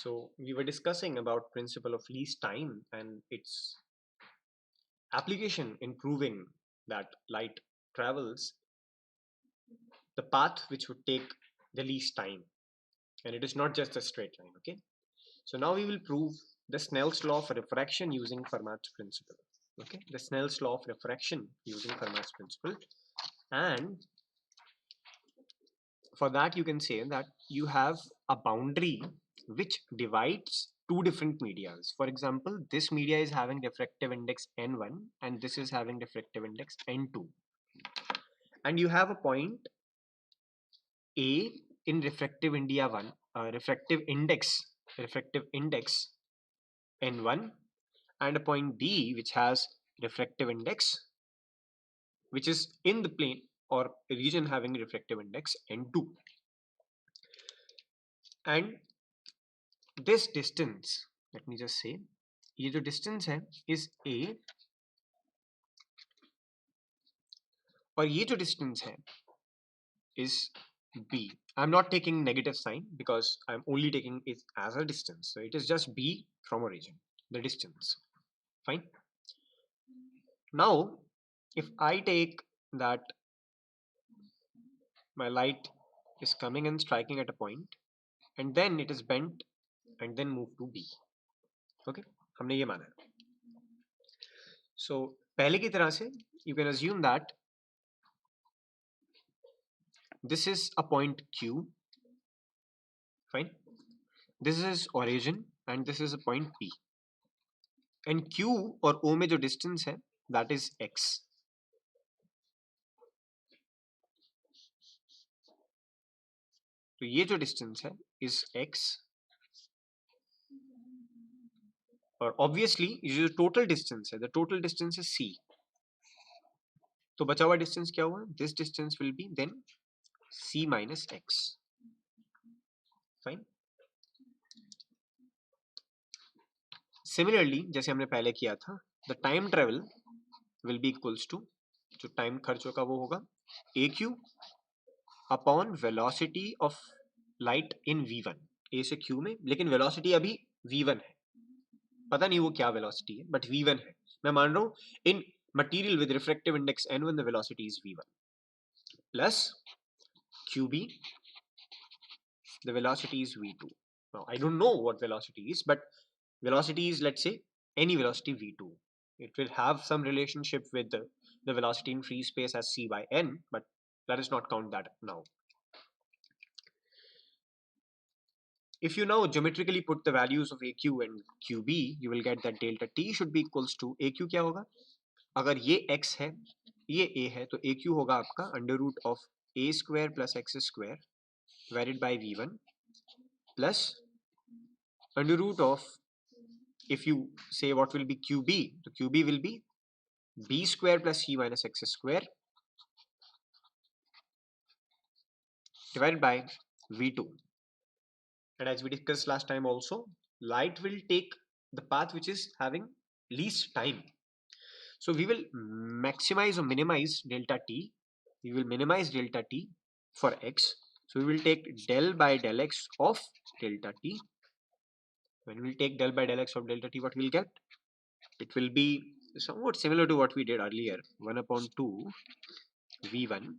So we were discussing about principle of least time and its application in proving that light travels the path which would take the least time, and it is not just a straight line. Okay, so now we will prove the Snell's law of refraction using Fermat's principle. Okay, the Snell's law of refraction using Fermat's principle, and for that you can say that you have a boundary which divides two different medias. For example, this media is having diffractive index n1 and this is having diffractive index n2, and you have a point A in refractive india 1 refractive index n1, and a point B which has refractive index which is in the plane or region having refractive index n2, and this distance, let me just say, ये जो distance है is A और ये जो distance है is B. I'm not taking negative sign because I'm only taking it as a distance, so it is just B from origin, the distance. Fine. Now if I take that my light is coming and striking at a point and then it is bent and then move to B. Okay, हमने ये माना है. So पहले की तरह से you can assume that this is a point Q. Fine. This is origin and this is a point P. And Q और O में जो distance है that is X. तो ये जो distance है is X. और obviously ये जो total distance है, the total distance is C. तो बचा हुआ distance क्या हुआ? This distance will be then C minus X. Fine. Similarly, जैसे हमने पहले किया था, the time travel will be equals to, जो time खर्च होगा वो होगा AQ upon velocity of light in V1. A से Q में, लेकिन velocity अभी V1 है, पता नहीं वो क्या velocity है, but V1 है. मैं मान रहा हूँ in material with refractive index N1 the velocity is V1 plus QB the velocity is V2. Now I don't know what velocity is, but velocity is, let's say, any velocity V2. It will have some relationship with the velocity in free space as C by N, but let us not count that now. If you now geometrically put the values of AQ and QB, you will get that delta T should be equals to AQ क्या होगा? अगर ये X है, ये A है, तो AQ होगा आपका under root of A square plus X square varied by V1 plus under root of, if you say what will be QB, the QB will be B square plus C minus X square divided by V2. And as we discussed last time also, light will take the path which is having least time. So we will maximize or minimize delta T. We will minimize delta T for X. So we will take del by del X of delta T. When we will take del by del X of delta T, what we will get? It will be somewhat similar to what we did earlier, 1 upon 2 V1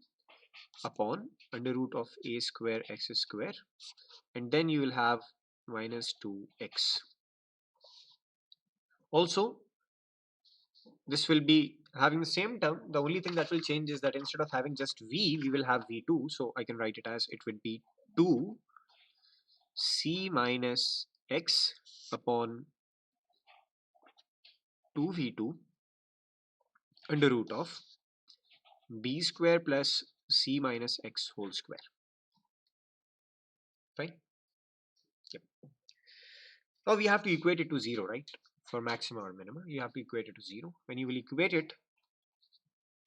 upon under root of A square X square, and then you will have minus 2x. Also, this will be having the same term. The only thing that will change is that instead of having just V, we will have V2. So I can write it as, it would be 2 C minus X upon 2V2 under root of B square plus C minus X whole square. Fine. Yep. Now we have to equate it to 0, right? For maximum or minimum, you have to equate it to 0. When you will equate it,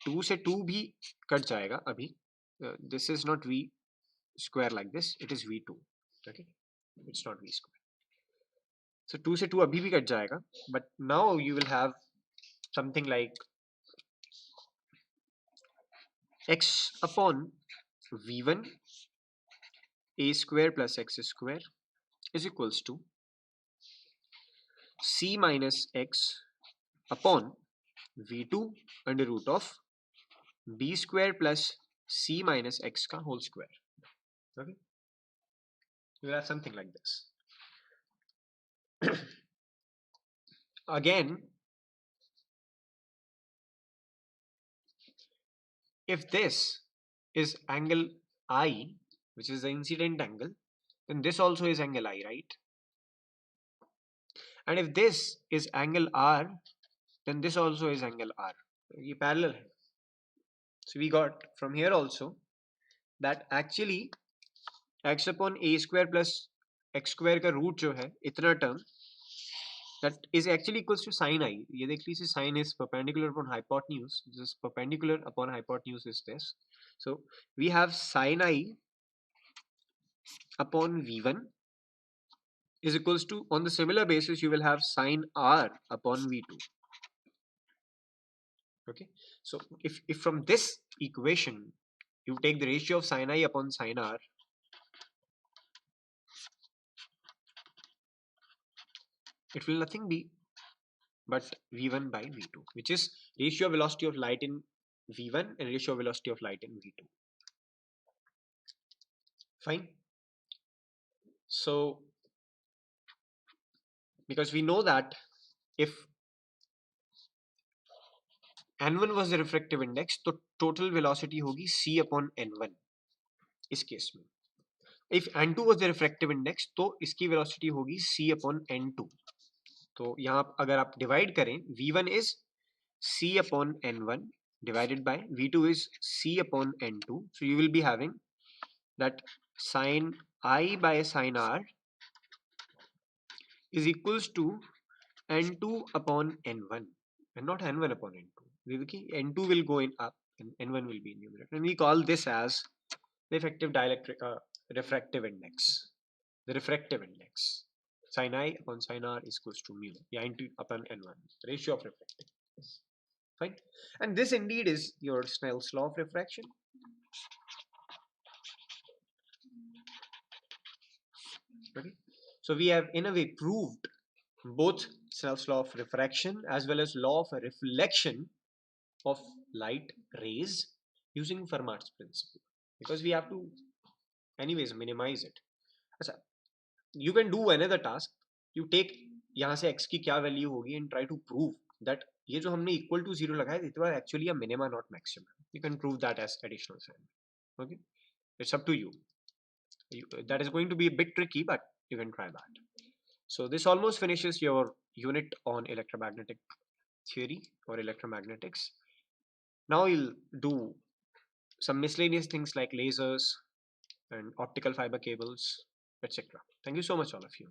2 से 2 भी cut जाएगा अभी. This is not V square like this, it is V2. Okay, it's not V square. So 2 से 2 अभी भी cut जाएगा, but now you will have something like x upon V1 A square plus X square is equals to c minus x upon v2 under root of b square plus c minus x ka whole square. Okay, you will have something like this. Again, if this is angle I, which is the incident angle, then this also is angle I, right? And if this is angle R, then this also is angle R. ये parallel है. So we got from here also that actually x upon a square plus x square का root जो है इतना term, that is actually equals to sin I. ये देख लीजिए, sin is perpendicular upon hypotenuse. This perpendicular upon hypotenuse is this. So we have sin I upon v1 is equals to, on the similar basis you will have sin R upon v2. Okay, so if from this equation you take the ratio of sin I upon sin R, it will nothing be but v1 by v2, which is ratio of velocity of light in v1 and ratio of velocity of light in v2. Fine. So because we know that if n1 was the refractive index, तो total velocity होगी c upon n1 इस case में. If n2 was the refractive index, तो इसकी velocity होगी c upon n2. तो यहाँ अगर आप divide करें, v1 is c upon n1 divided by v2 is c upon n2. So you will be having that sin I by sin R is equals to n2 upon n1 and not n1 upon n2. n2 will go in up and n1 will be in numerator, and we call this as the effective dielectric refractive index. The refractive index, sin I upon sin R is equals to mu, n2 upon n1, ratio of refractive. Fine. And this indeed is your Snell's law of refraction. Okay. So we have in a way proved both Snell's law of refraction as well as law of reflection of light rays using Fermat's principle, because we have to anyways minimize it. अच्छा, you can do another task. You take यहाँ से x की क्या value होगी and try to prove that ये जो हमने equal to 0 लगाया it was actually a minima not maximum. You can prove that as additional assignment. Okay, it's up to you. That is going to be a bit tricky, but you can try that. So this almost finishes your unit on electromagnetic theory or electromagnetics. Now you'll do some miscellaneous things like lasers and optical fiber cables, etc. Thank you so much, all of you.